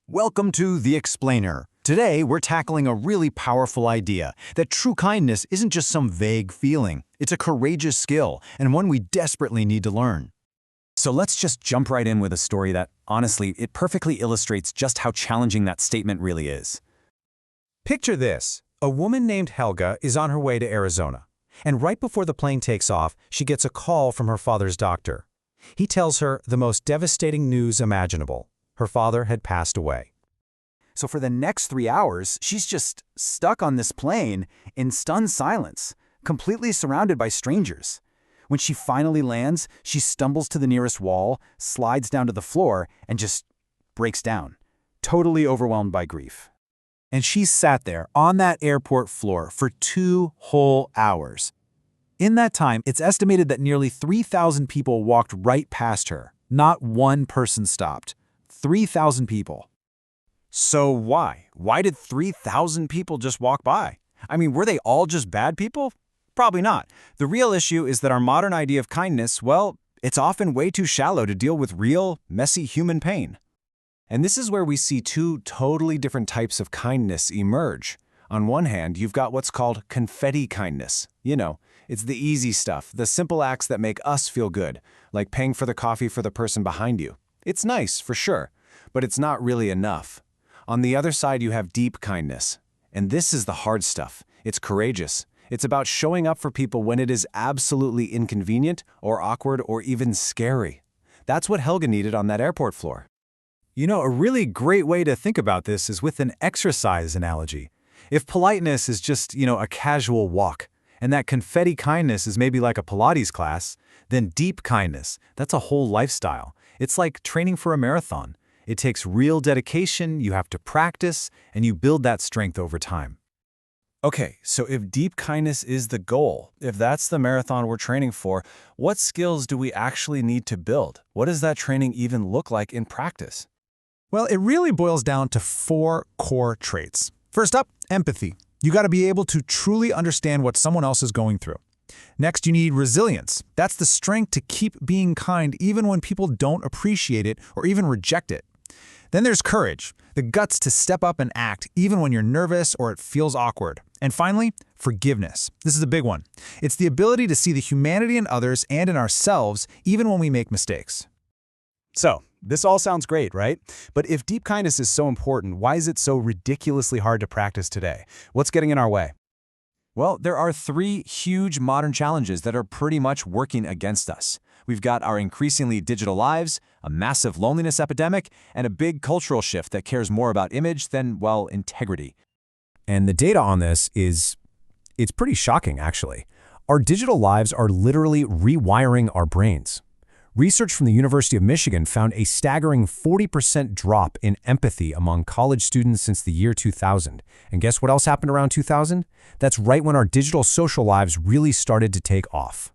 Welcome to The Explainer. Today, we're tackling a really powerful idea that true kindness isn't just some vague feeling. It's a courageous skill and one we desperately need to learn. So let's just jump right in with a story that, honestly, it perfectly illustrates just how challenging that statement really is. Picture this. A woman named Helga is on her way to Arizona. And right before the plane takes off, she gets a call from her father's doctor. He tells her the most devastating news imaginable. Her father had passed away. So for the next 3 hours, she's just stuck on this plane in stunned silence, completely surrounded by strangers. When she finally lands, she stumbles to the nearest wall, slides down to the floor, and just breaks down, totally overwhelmed by grief. And she sat there on that airport floor for 2 whole hours. In that time, it's estimated that nearly 3,000 people walked right past her. Not one person stopped. 3,000 people. So why? Why did 3,000 people just walk by? I mean, were they all just bad people? Probably not. The real issue is that our modern idea of kindness, well, it's often way too shallow to deal with real, messy human pain. And this is where we see two totally different types of kindness emerge. On one hand, you've got what's called confetti kindness. You know, it's the easy stuff, the simple acts that make us feel good, like paying for the coffee for the person behind you. It's nice, for sure, but it's not really enough. On the other side, you have deep kindness. And this is the hard stuff. It's courageous. It's about showing up for people when it is absolutely inconvenient or awkward or even scary. That's what Helga needed on that airport floor. You know, a really great way to think about this is with an exercise analogy. If politeness is just, a casual walk, and that confetti kindness is maybe like a Pilates class, then deep kindness, that's a whole lifestyle. It's like training for a marathon. It takes real dedication, you have to practice, and you build that strength over time. Okay, so if deep kindness is the goal, if that's the marathon we're training for, what skills do we actually need to build? What does that training even look like in practice? Well, it really boils down to 4 core traits. First up, empathy. You got to be able to truly understand what someone else is going through. Next, you need resilience. That's the strength to keep being kind even when people don't appreciate it or even reject it. Then there's courage, the guts to step up and act even when you're nervous or it feels awkward. And finally, forgiveness. This is a big one. It's the ability to see the humanity in others and in ourselves even when we make mistakes. So, this all sounds great, right? But if deep kindness is so important, why is it so ridiculously hard to practice today? What's getting in our way? Well, there are 3 huge modern challenges that are pretty much working against us. We've got our increasingly digital lives, a massive loneliness epidemic, and a big cultural shift that cares more about image than, well, integrity. And the data on this it's pretty shocking, actually. Our digital lives are literally rewiring our brains. Research from the University of Michigan found a staggering 40% drop in empathy among college students since the year 2000. And guess what else happened around 2000? That's right when our digital social lives really started to take off.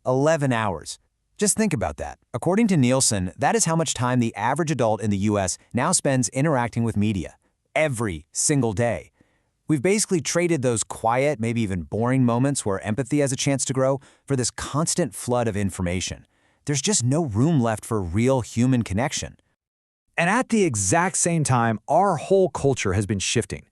11 hours. Just think about that. According to Nielsen, that is how much time the average adult in the US now spends interacting with media. Every single day. We've basically traded those quiet, maybe even boring moments where empathy has a chance to grow for this constant flood of information. There's just no room left for real human connection. And at the exact same time, our whole culture has been shifting.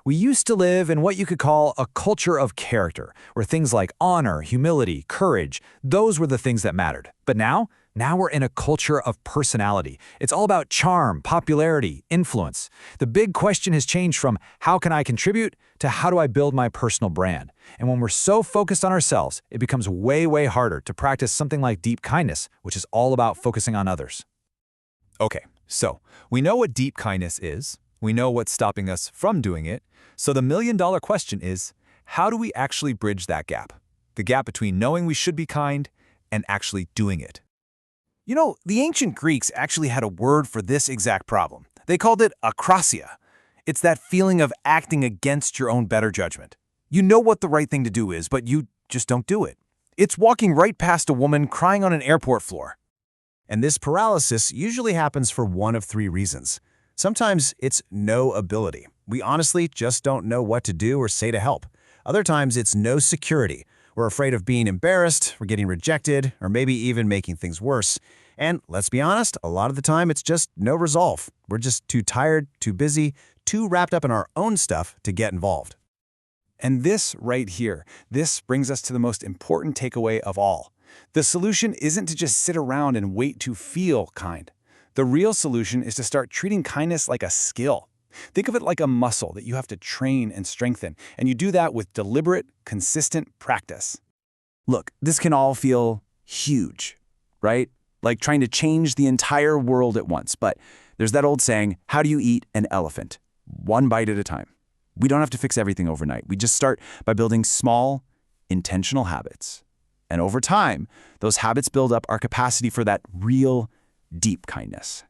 We used to live in what you could call a culture of character, where things like honor, humility, courage, those were the things that mattered. But now we're in a culture of personality. It's all about charm, popularity, influence. The big question has changed from how can I contribute to how do I build my personal brand? And when we're so focused on ourselves, it becomes way, way harder to practice something like deep kindness, which is all about focusing on others. Okay, so we know what deep kindness is. We know what's stopping us from doing it. So the million-dollar question is, how do we actually bridge that gap? The gap between knowing we should be kind and actually doing it. You know, the ancient Greeks actually had a word for this exact problem. They called it akrasia. It's that feeling of acting against your own better judgment. You know what the right thing to do is, but you just don't do it. It's walking right past a woman crying on an airport floor. And this paralysis usually happens for one of 3 reasons. Sometimes it's no ability. We honestly just don't know what to do or say to help. Other times it's no security. We're afraid of being embarrassed, or getting rejected, or maybe even making things worse. And let's be honest, a lot of the time it's just no resolve. We're just too tired, too busy, too wrapped up in our own stuff to get involved. And this right here, this brings us to the most important takeaway of all. The solution isn't to just sit around and wait to feel kind. The real solution is to start treating kindness like a skill. Think of it like a muscle that you have to train and strengthen, and you do that with deliberate, consistent practice. Look, this can all feel huge, right? Like trying to change the entire world at once. But there's that old saying, how do you eat an elephant? One bite at a time. We don't have to fix everything overnight. We just start by building small, intentional habits. And over time, those habits build up our capacity for that real, deep kindness.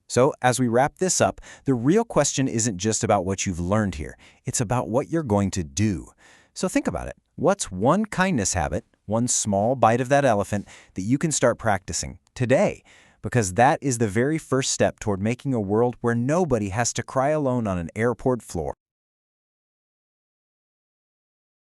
So, as we wrap this up, the real question isn't just about what you've learned here. It's about what you're going to do. So think about it. What's one kindness habit, one small bite of that elephant, that you can start practicing today? Because that is the very first step toward making a world where nobody has to cry alone on an airport floor.